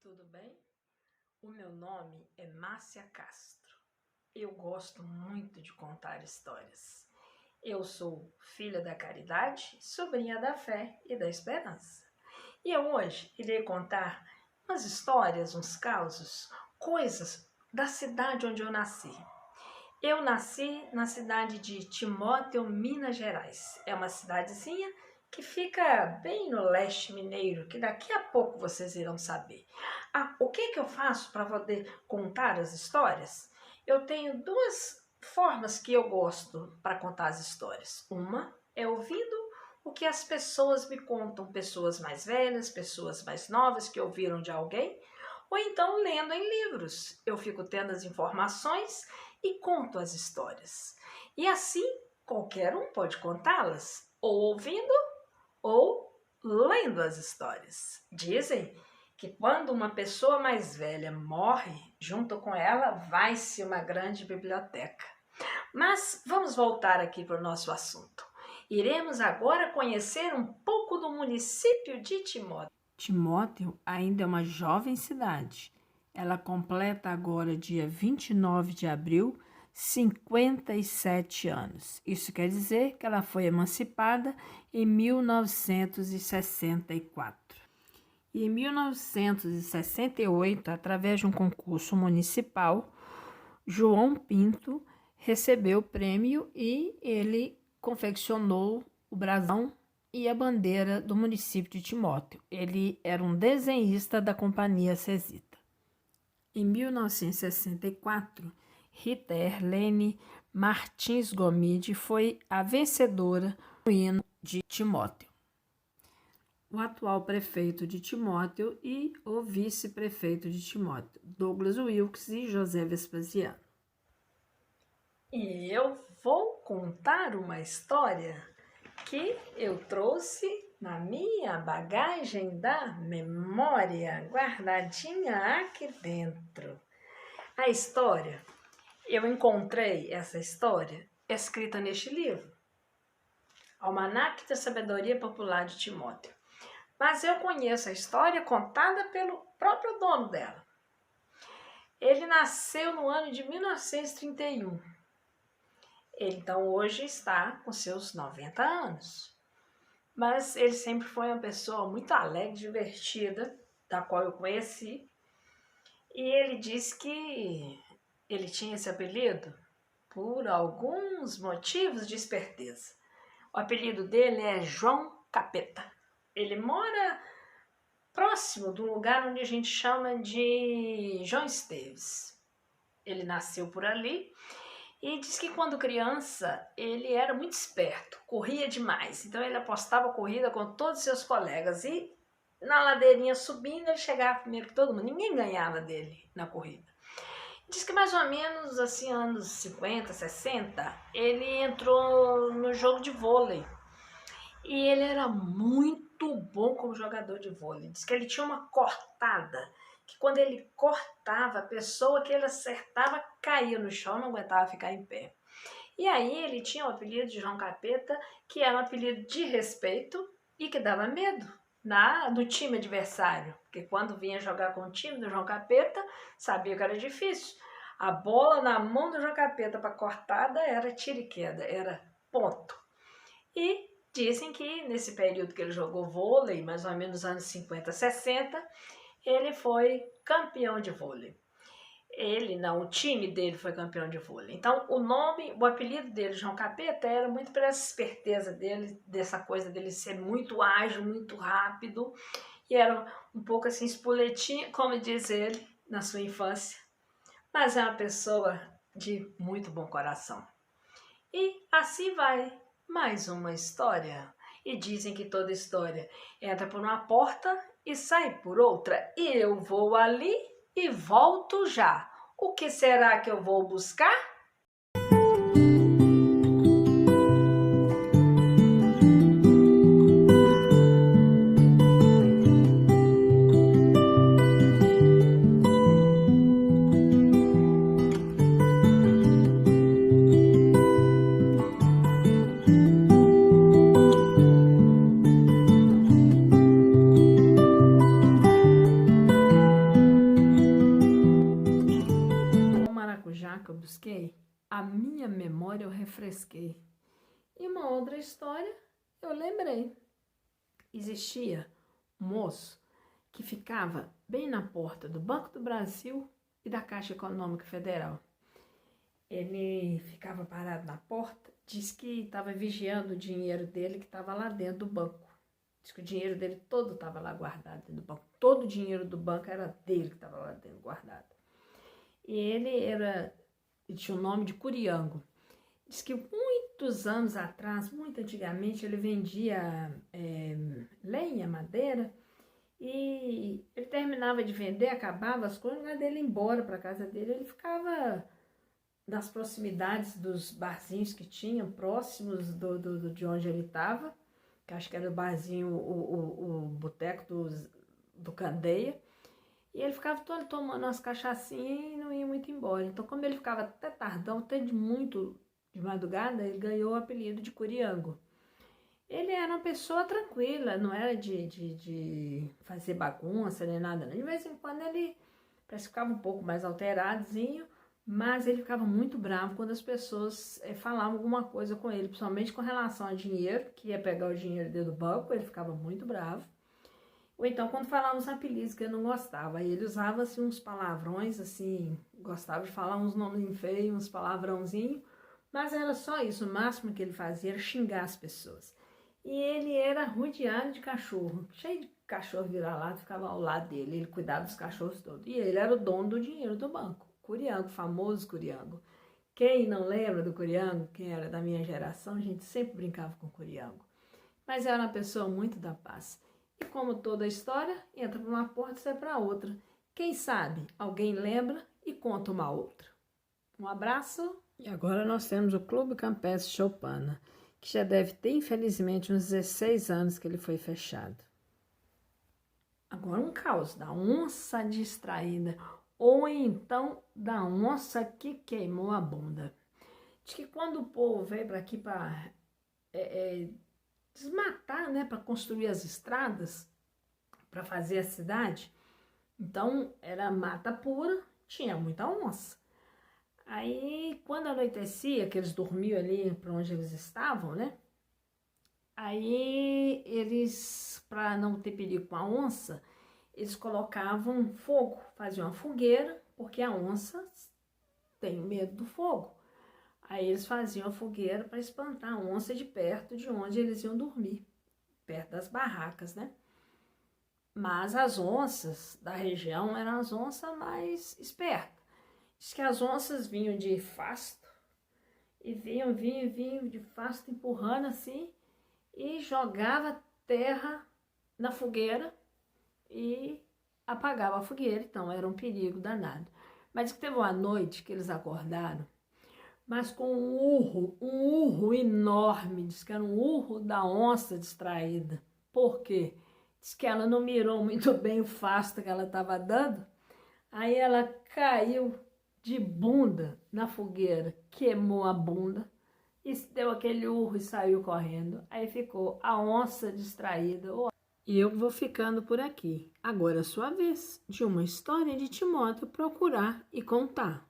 tudo bem? O meu nome é Márcia Castro. Eu gosto muito de contar histórias. Eu sou filha da caridade, sobrinha da fé e da esperança. E eu hoje irei contar umas histórias, uns causos, coisas da cidade onde eu nasci. Eu nasci na cidade de Timóteo, Minas Gerais. É uma cidadezinha que fica bem no leste mineiro, que daqui a pouco vocês irão saber. O que eu faço para poder contar as histórias? Eu tenho duas formas que eu gosto para contar as histórias. Uma é ouvindo o que as pessoas me contam, pessoas mais velhas, pessoas mais novas que ouviram de alguém, ou então lendo em livros. Eu fico tendo as informações e conto as histórias. E assim, qualquer um pode contá-las, ou ouvindo ou lendo as histórias. Dizem que quando uma pessoa mais velha morre, junto com ela vai-se uma grande biblioteca. Mas vamos voltar aqui para o nosso assunto. Iremos agora conhecer um pouco do município de Timóteo. Timóteo ainda é uma jovem cidade. Ela completa agora, dia 29 de abril, 57 anos. Isso quer dizer que ela foi emancipada em 1964. E em 1968, através de um concurso municipal, João Pinto recebeu o prêmio e ele confeccionou o brasão e a bandeira do município de Timóteo. Ele era um desenhista da Companhia Cesita. Em 1964, Rita Erlene Martins Gomide foi a vencedora do hino de Timóteo. O atual prefeito de Timóteo e o vice-prefeito de Timóteo, Douglas Wilkes e José Vespasiano. E eu vou contar uma história que eu trouxe na minha bagagem da memória, guardadinha aqui dentro. A história, eu encontrei essa história escrita neste livro, Almanaque da Sabedoria Popular de Timóteo. Mas eu conheço a história contada pelo próprio dono dela. Ele nasceu no ano de 1931. Ele, então, hoje está com seus 90 anos. Mas ele sempre foi uma pessoa muito alegre, divertida, da qual eu conheci. E ele disse que ele tinha esse apelido por alguns motivos de esperteza. O apelido dele é João Capeta. Ele mora próximo do lugar onde a gente chama de João Esteves. Ele nasceu por ali e diz que quando criança ele era muito esperto, corria demais. Então ele apostava corrida com todos os seus colegas e na ladeirinha subindo ele chegava primeiro que todo mundo. Ninguém ganhava dele na corrida. Diz que mais ou menos assim, anos 50, 60, ele entrou no jogo de vôlei. E ele era muito bom como jogador de vôlei. Diz que ele tinha uma cortada, que quando ele cortava, a pessoa que ele acertava caía no chão, não aguentava ficar em pé. E aí ele tinha o apelido de João Capeta, que era um apelido de respeito e que dava medo do time adversário. Porque quando vinha jogar com o time do João Capeta, sabia que era difícil. A bola na mão do João Capeta para cortada era tiro e queda, era ponto. E dizem que nesse período que ele jogou vôlei, mais ou menos nos anos 50, 60, ele foi campeão de vôlei. O time dele foi campeão de vôlei. Então, o apelido dele, João Capeta, era muito pela esperteza dele, dessa coisa dele ser muito ágil, muito rápido, e era um pouco assim, espoletinho, como diz ele, na sua infância. Mas é uma pessoa de muito bom coração. E assim vai mais uma história. E dizem que toda história entra por uma porta e sai por outra. E eu vou ali e volto já. O que será que eu vou buscar? minha memória eu refresquei. E uma outra história eu lembrei. Existia um moço que ficava bem na porta do Banco do Brasil e da Caixa Econômica Federal. Ele ficava parado na porta, disse que estava vigiando o dinheiro dele que estava lá dentro do banco. Diz que o dinheiro dele todo estava lá guardado dentro do banco. Todo o dinheiro do banco era dele que estava lá dentro guardado. E ele tinha o nome de Curiango. Diz que muitos anos atrás, muito antigamente, ele vendia lenha, madeira, e ele terminava de vender, acabava as coisas, na dele ir embora para casa dele, ele ficava nas proximidades dos barzinhos que tinham, próximos de onde ele estava, que acho que era o barzinho, o boteco do Candeia, e ele ficava todo tomando umas cachaçinhas e não ia muito embora. Então, como ele ficava até tardão, até de madrugada, ele ganhou o apelido de Curiango. Ele era uma pessoa tranquila, não era de fazer bagunça nem nada. De vez em quando ele parece que ficava um pouco mais alteradozinho, mas ele ficava muito bravo quando as pessoas falavam alguma coisa com ele, principalmente com relação a dinheiro, que ia pegar o dinheiro dele do banco, ele ficava muito bravo. Ou então quando falavam uns apelidos que ele não gostava, aí ele usava assim, uns palavrões, assim, gostava de falar uns nomes feios, uns palavrãozinhos, mas era só isso, o máximo que ele fazia era xingar as pessoas. E ele era rodeado de cachorro, cheio de cachorro vira-lata, ficava ao lado dele, ele cuidava dos cachorros todos. E ele era o dono do dinheiro do banco, Curiango, famoso Curiango. Quem não lembra do Curiango, quem era da minha geração, a gente sempre brincava com o Curiango. Mas era uma pessoa muito da paz. E como toda história, entra por uma porta e sai para outra. Quem sabe alguém lembra e conta uma outra. Um abraço. E agora nós temos o Clube Campestre Choupana, que já deve ter, infelizmente, uns 16 anos que ele foi fechado. Agora um caos da onça distraída, ou então da onça que queimou a bunda. Diz que quando o povo veio para aqui para desmatar, né, para construir as estradas, para fazer a cidade, então era mata pura, tinha muita onça. Aí, quando anoitecia, que eles dormiam ali para onde eles estavam, né? Aí, eles, para não ter perigo com a onça, eles colocavam fogo, faziam uma fogueira, porque a onça tem medo do fogo. Aí, eles faziam a fogueira para espantar a onça de perto de onde eles iam dormir, perto das barracas, né? Mas as onças da região eram as onças mais espertas. Diz que as onças vinham de fasto e vinham de fasto empurrando assim e jogava terra na fogueira e apagava a fogueira, então era um perigo danado. Mas diz que teve uma noite que eles acordaram, mas com um urro enorme, diz que era um urro da onça distraída. Por quê? Diz que ela não mirou muito bem o fasto que ela estava dando, aí ela caiu de bunda na fogueira, queimou a bunda e deu aquele urro e saiu correndo. Aí ficou a onça distraída. E eu vou ficando por aqui. Agora é a sua vez de uma história de Timóteo procurar e contar.